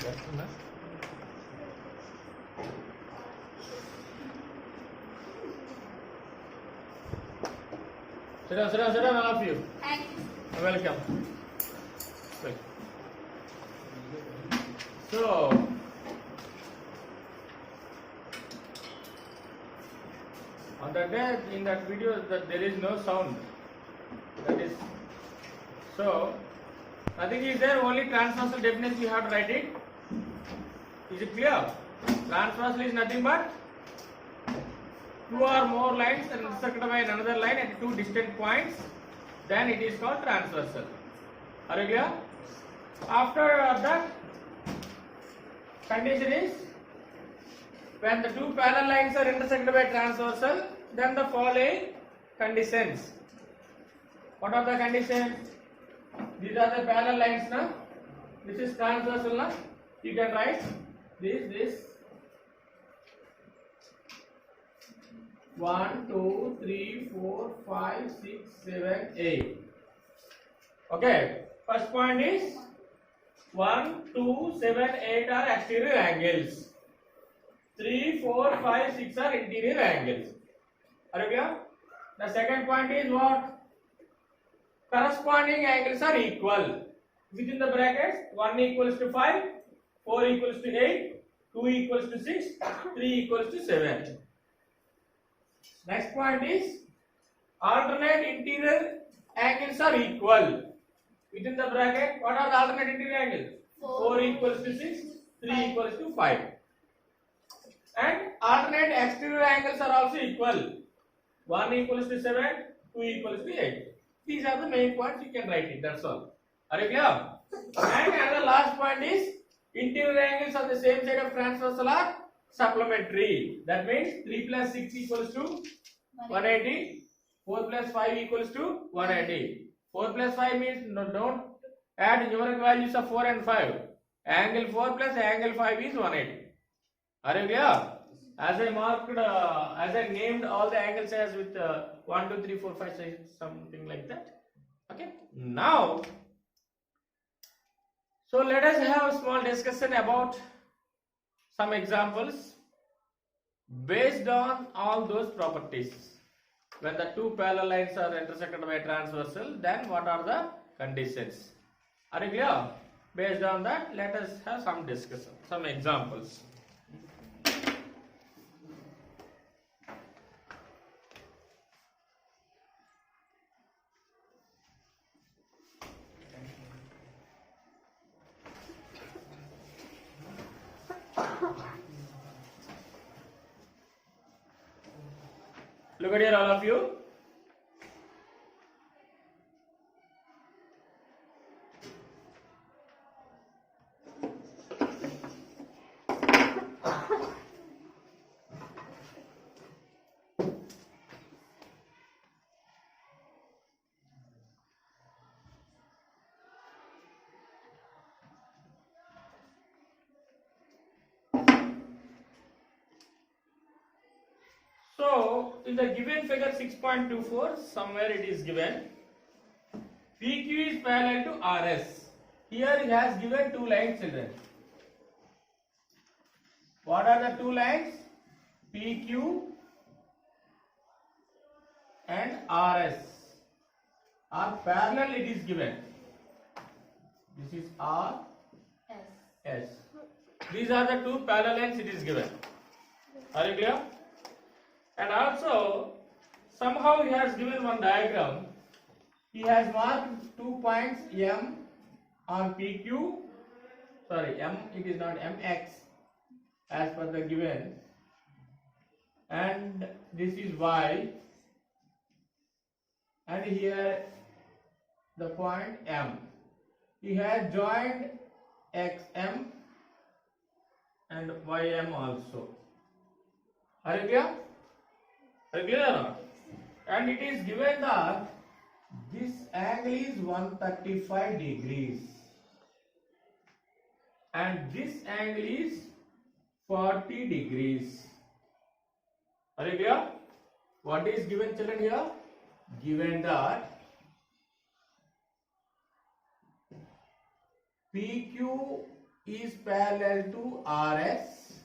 చేస్తున్నా sit down, all of you. Welcome. So, on that day in that video that there is no sound. That is so. Nothing is there. Only transversal definition you have to write it. Is it clear? Transversal is nothing but two or more lines and intersected by another line at two distant points. Then it is called transversal. Are you clear? After that, condition is when the two parallel lines are intersected by transversal, then the following conditions. What are the conditions? These are the parallel lines now. This is transversal now. You can write this 1, 2, 3, 4, 5, 6, 7, 8. Okay. First point is 1, 2, 7, 8 are exterior angles. 3, 4, 5, 6 are interior angles. Are you clear? The second point is what? Corresponding angles are equal. Within the brackets, 1 equals to 5, 4 equals to 8, 2 equals to 6, 3 equals to 7. Next point is alternate interior angles are equal. Within the bracket, what are the alternate interior angles? 4 equals to 6, 3 equals to 5. And alternate exterior angles are also equal. 1 equals to 7, 2 equals to 8. These are the main points, you can write it, that's all. Are you clear? And the last point is interior angles on the same side of transversal are supplementary. That means 3 plus 6 equals to 180, 4 plus 5 equals to 180. 4 plus 5 means don't add numeric values of 4 and 5. Angle 4 plus angle 5 is 180. Are you clear? As I marked, as I named all the angles as with 1, 2, 3, 4, 5, 6, something like that. Okay. Now, so let us have a small discussion about some examples based on all those properties. When the two parallel lines are intersected by transversal, then what are the conditions? Are you clear? Based on that, let us have some discussion, some examples. Look at here, all of you. So, in the given figure 6.24, somewhere it is given PQ is parallel to RS. Here it has given two lines, children. What are the two lines? PQ and RS are parallel, it is given. This is R, S. These are the two parallel lines, it is given. Are you clear? And also, somehow he has given one diagram. He has marked 2 points M on PQ. Sorry, M, it is not MX as per the given. And this is Y. And here the point M. He has joined XM and YM also. Are you clear? Clear? And it is given that this angle is 135 degrees and this angle is 40 degrees. Are you clear? What is given, children, here? Given that PQ is parallel to RS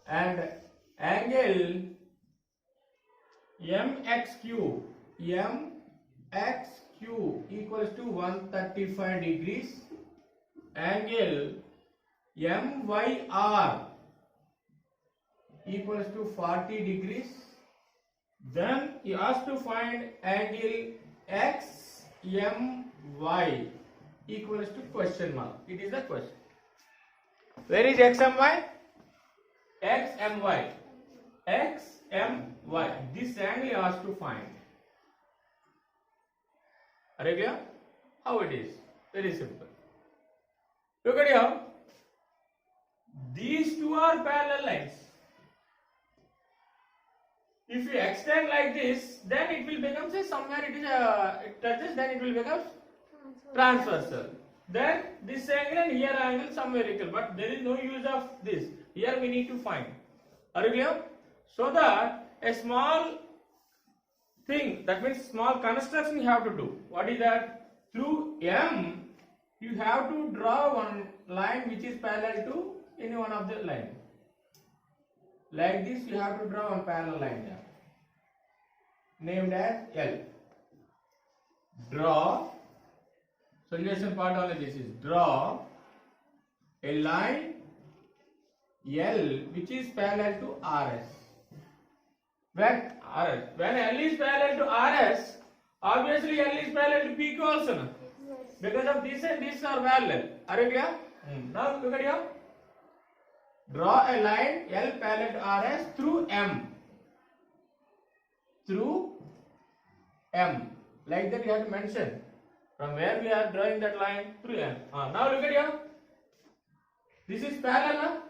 and angle MXQ equals to 135 degrees. Angle MYR equals to 40 degrees. Then you ask to find angle XMY equals to question mark. It is the question. Where is XMY? XMY. XMY. This angle you ask to find. Are you clear? How it is? Very simple. Look at here. These two are parallel lines. If you extend like this, then it will become, say, somewhere it touches, then it will become transversal. Then this angle and here angle somewhere equal, but there is no use of this. Here we need to find. Are you clear? So that a small thing, that means small construction you have to do. What is that? Through M, you have to draw one line which is parallel to any one of the line. Like this, you have to draw one parallel line there, named as L. Draw, solution part only this is, draw a line L which is parallel to RS. When L is parallel to RS, obviously L is parallel to PQ also, no? Because of this and this are parallel. Are you clear? Now look at here. Draw a line L parallel to RS through M. Through M. Like that you have to mention. From where we are drawing that line? Through M. Now look at here. This is parallel, no?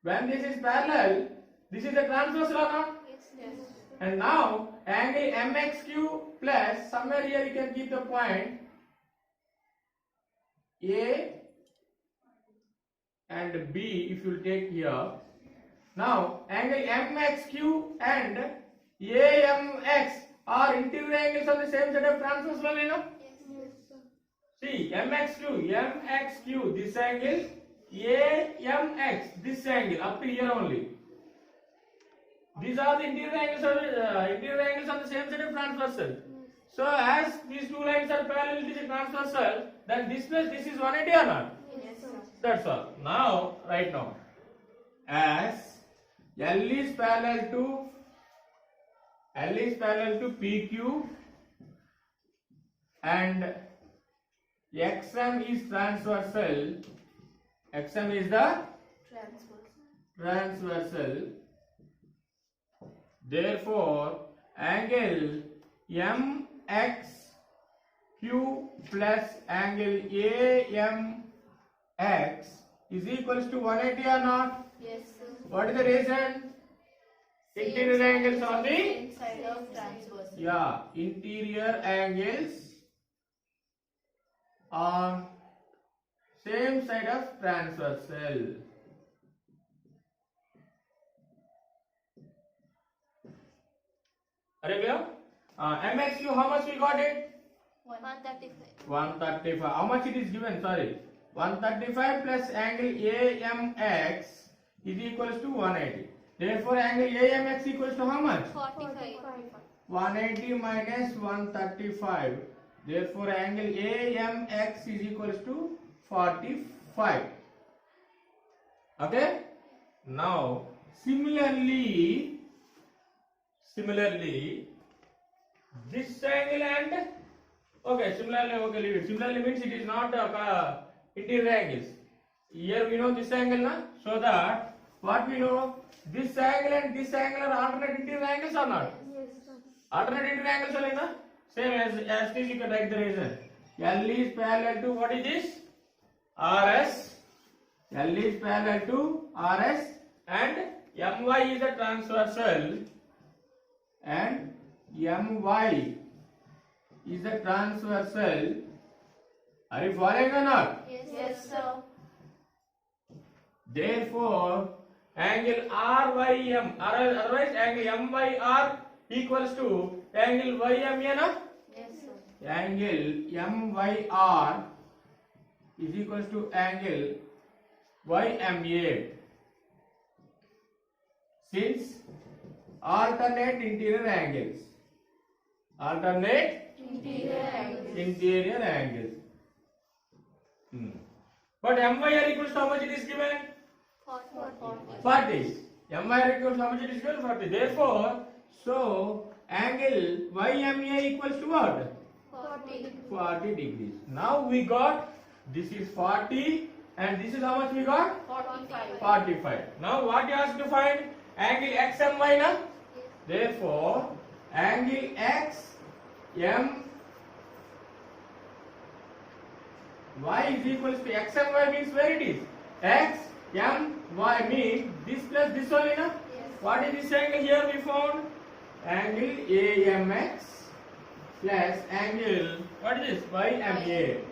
When this is parallel, this is the transversal or not? Yes. And now angle MXQ plus, somewhere here you can keep the point A and B if you take here. Now angle MXQ and AMX are interior angles on the same set of transversal, you know? Yes. See, MXQ, this angle, AMX, this angle, up to here only. These are the interior angles on the same set of transversal. So as these two lines are parallel, this is transversal, then this plus this is 180 or not? Yes, sir. That's all. Now, right now, as L is parallel to PQ and XM is transversal. XM is the transversal. Therefore, angle MXQ plus angle AMX is equals to 180 or not? Yes, sir. What is the reason? Interior angles on the Same side of transversal. Interior angles on same side of transversal. Are you clear? MXQ, how much we got it? 135. 135. How much it is given? Sorry. 135 plus angle AMX is equals to 180. Therefore, angle AMX equals to how much? 45. 180 minus 135. Therefore, angle AMX is equals to 45. Okay? Now, similarly, this angle and leave it. Similarly means it is not interior angles. Here we know this angle, na? So that what we know, this angle and this angle are alternate interior angles or not? Yes, sir. Alternate interior angles are like na? Same as this you can write the reason. L is parallel to what is this? RS. L is parallel to RS and MY is a transversal and MY is a transversal. Are you following or not? Yes, sir. Therefore, angle RYM, otherwise angle MYR equals to angle YM, na? Yes, sir. Angle MYR is equals to angle YMA. Since alternate interior angles. Alternate interior angles. But MYR equals to how much it is given? 40. MYR equals to how much it is given? 40. Therefore, so angle YMA equals to what? 40 degrees. Now we got this is 40 and this is how much we got? 45. Now what you asked to find? Angle XMY na? Therefore, angle XM y is equals to XMY means where it is? XMY means this plus this only na? What is this angle here we found? Angle AMX plus angle, what is this? YMA.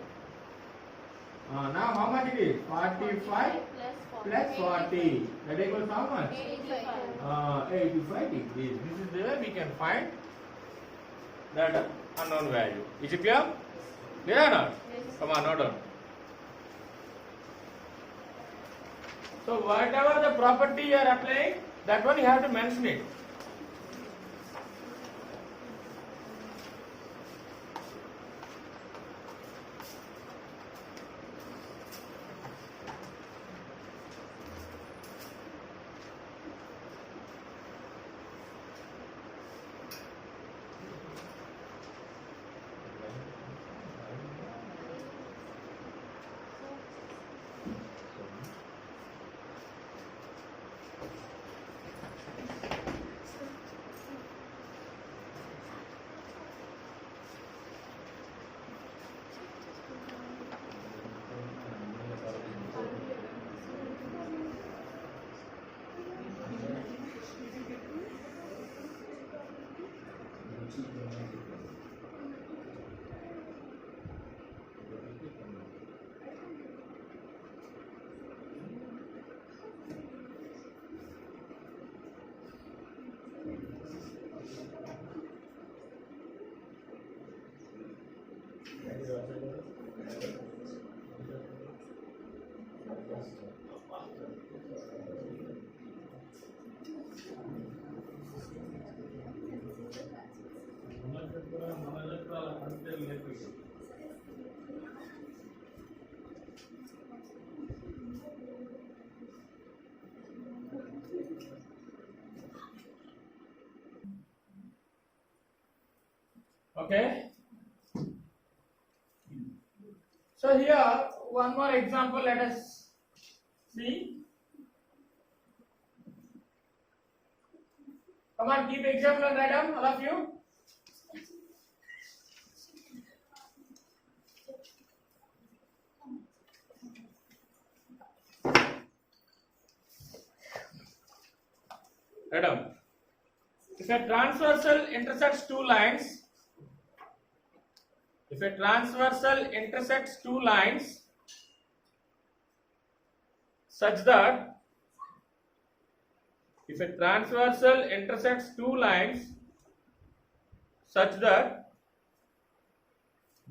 Now how much it is? 45 plus 40. That equals how much? 85 degrees. This is the way we can find that unknown value. Is it clear? Clear or not? Come on, note down. So whatever the property you are applying, that one you have to mention it. Okay. So here one more example, let us see. Come on, keep example and write down, all of you. Write down. If a transversal intersects two lines, such that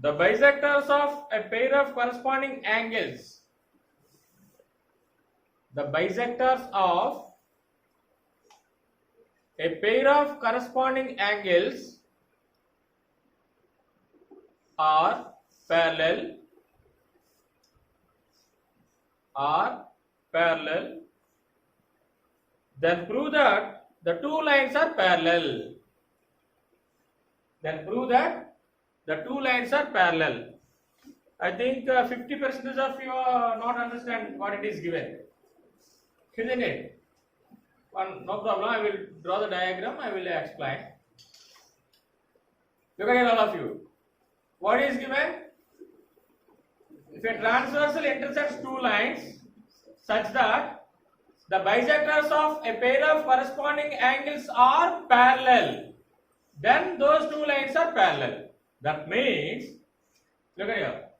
the bisectors of a pair of corresponding angles are parallel, then prove that the two lines are parallel. I think 50% of you not understand what it is given, isn't it? No problem, I will draw the diagram, I will explain. Look at it, all of you. What is given? If a transversal intersects two lines such that the bisectors of a pair of corresponding angles are parallel, then those two lines are parallel. That means, look at here.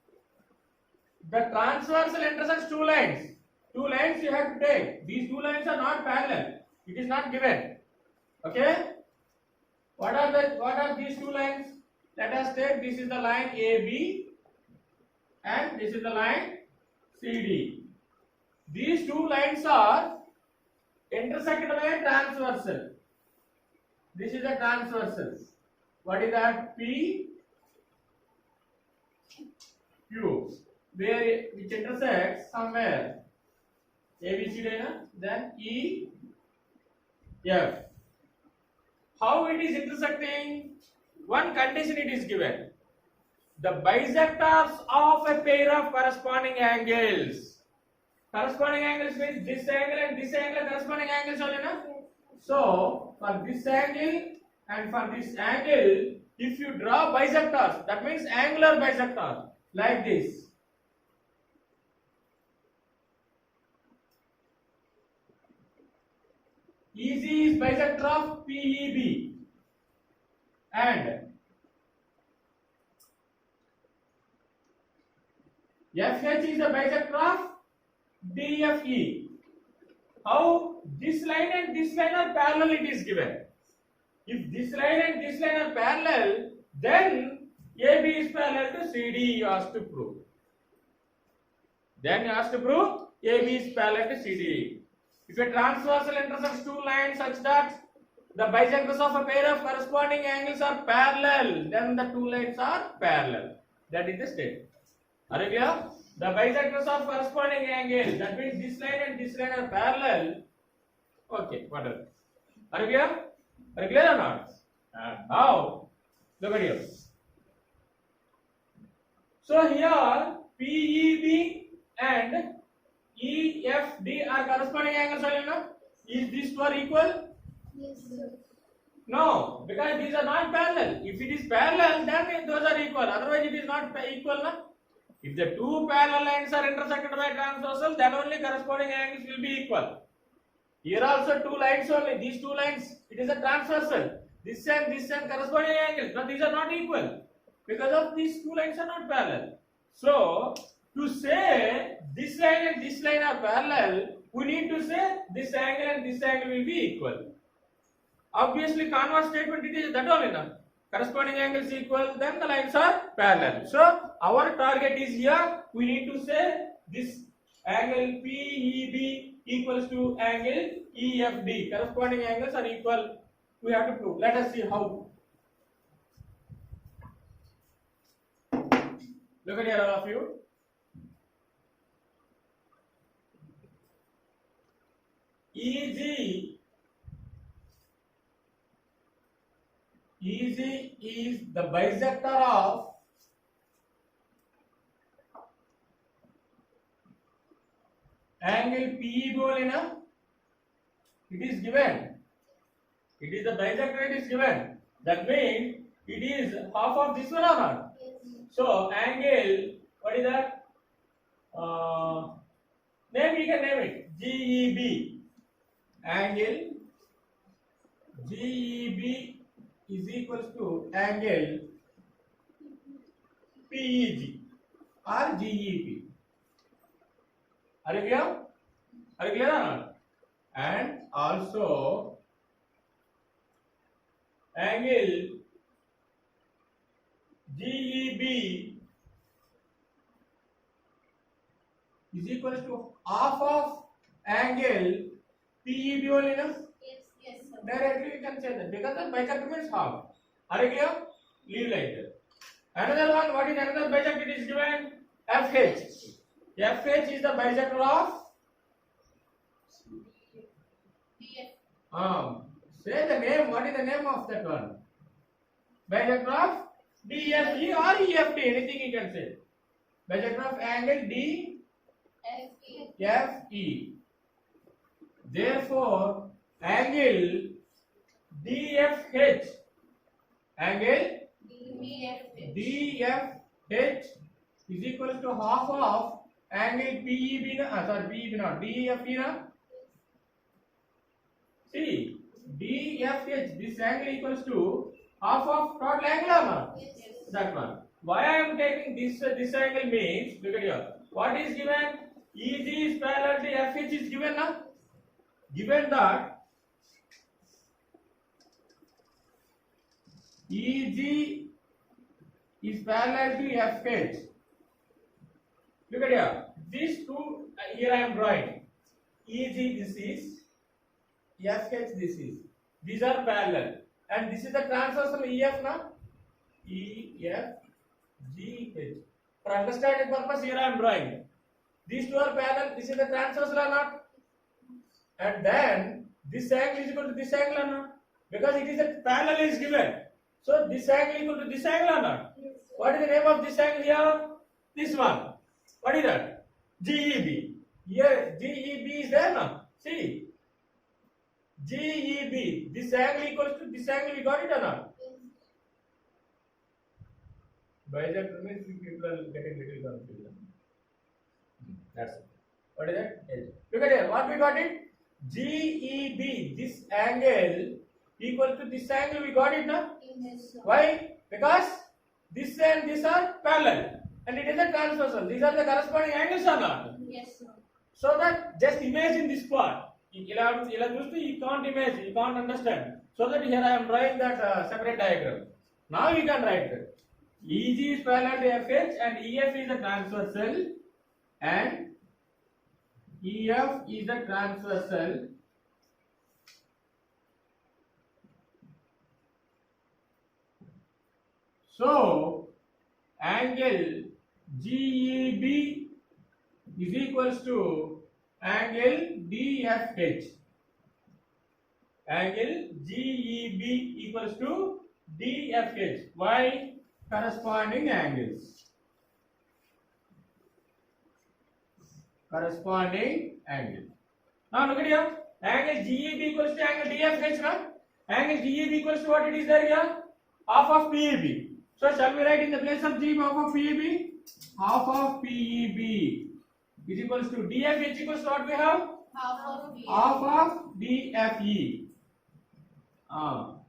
The transversal intersects two lines. Two lines you have to take. These two lines are not parallel. It is not given. Okay? What are these two lines? Let us take, this is the line AB and this is the line CD. These two lines are intersected by a transversal. This is a transversal. What is that? P Q, where which intersects somewhere. A B C D, then E F. How it is intersecting? One condition it is given. The bisectors of a pair of corresponding angles. Corresponding angles means this angle and this angle are corresponding angles only, na? So for this angle and for this angle, if you draw bisectors, that means angular bisector like this. EG is bisector of PEB and FH is the bisector of DFE. How this line and this line are parallel, it is given. If this line and this line are parallel, then AB is parallel to CD, you have to prove. Then you have to prove AB is parallel to CD. If a transversal intersects two lines such that the bisectors of a pair of corresponding angles are parallel, then the two lines are parallel. That is the statement. Are you clear? The bisectors of corresponding angles, that means this line and this line are parallel. Okay, whatever. Are you clear? Are you clear or not? Now, look at here. So here, PEB and EFD are corresponding angles only, no? Is these two are equal? Yes, sir. No, because these are not parallel. If it is parallel, then those are equal. Otherwise, it is not equal, no? If the two parallel lines are intersected by transversal, then only corresponding angles will be equal. Here also two lines only. These two lines, it is a transversal. This and corresponding angles, but these are not equal because of these two lines are not parallel. So to say this line and this line are parallel, we need to say this angle and this angle will be equal. Obviously, converse statement it is that only, no? Corresponding angles equal, then the lines are parallel. So our target is here. We need to say this angle PEB equals to angle EFD. Corresponding angles are equal. We have to prove. Let us see how. Look at here, all of you. EG is the bisector of angle PEB only, na? It is given. It is the bisector, it is given. That means it is half of this one or not? Yes. So angle, what is that? Name, you can name it. GEB. Angle GEB is equals to angle PEG or GEP. Are you clear? Are you clear or not? And also angle GEB is equals to half of angle PEB only, no? Yes, sir. Directly you can say that because the bisector means half. Are you clear? Leave like that. Another one, what is another bisector? It is given FH. FH is the bisector of say the name. What is the name of that one? Bisector of DFE or EFD. Anything you can say. Bisector of angle DFE. Therefore, angle DFH is equal to half of angle PEB, PEB not DFE, na? See, DFH, this angle equals to half of total angle or not? Yes. That one. Why I am taking this angle means, look at here. What is given? EG is parallel to FH is given, na? Given that EG is parallel to FH, Look at here. These two here I am drawing. EG this is, FH this is. These are parallel, and this is the transversal EF now. EF GH. For understanding purpose, here I am drawing. These two are parallel. This is the transversal or not? And then this angle is equal to this angle or not? Because it is a parallel is given. So this angle equal to this angle or not? Yes, sir. What is the name of this angle here? This one. What is that? GEB. Here GEB is there now. See. GEB. This angle equals to this angle. We got it or not? Biject means people are getting little confused. That's it. What is that? H. Look at here. What we got it? GEB. This angle equal to this angle. We got it now. Yes, sir. Why? Because this and this are parallel, and it is a transversal. These are the corresponding angles or not? Yes, sir. So that just imagine this part. You can't imagine, you can't understand. So that here I am drawing that separate diagram. Now you can write that. EG is parallel to FH and EF is the transversal and EF is the transversal. So angle GEB is equals to angle DFH. Angle GEB equals to DFH. Why? Corresponding angles. Corresponding angle. Now look at here. Angle GEB equals to angle DFH. Now angle GEB equals to what it is there here? Half of PEB. So shall we write in the place of G half of PEB? Half of PEB is equals to DFH equals to what we have? Half of B. Half of DFE.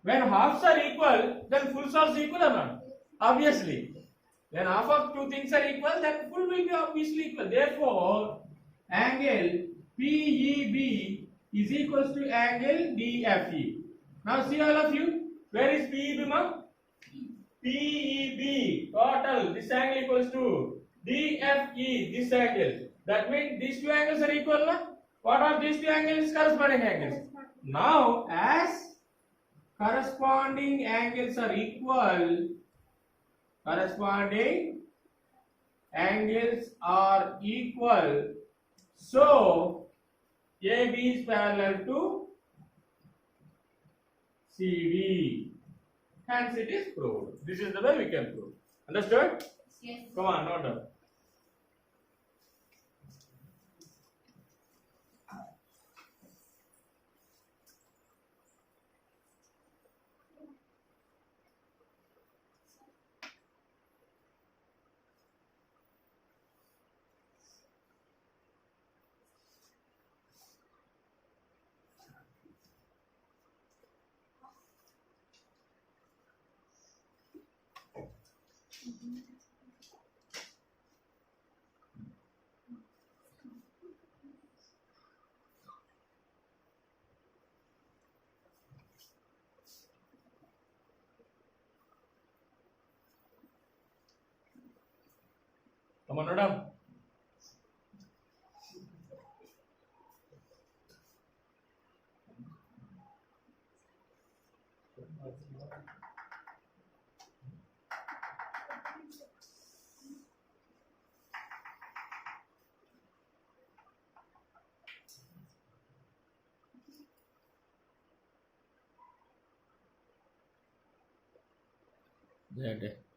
When halves are equal, then fulls are equal or not? Obviously. When half of two things are equal, then full will be obviously equal. Therefore, angle PEB is equals to angle DFE. Now see all of you. Where is PEB, ma'am? PEB total. This angle equals to DFE. This angle. That means these two angles are equal, na? What are these two angles? Corresponding angles. Now, as corresponding angles are equal, corresponding angles are equal, so AB is parallel to CD. Hence it is proved. This is the way we can prove. Understood? Yes. Come on, note down. Come on, madam. There.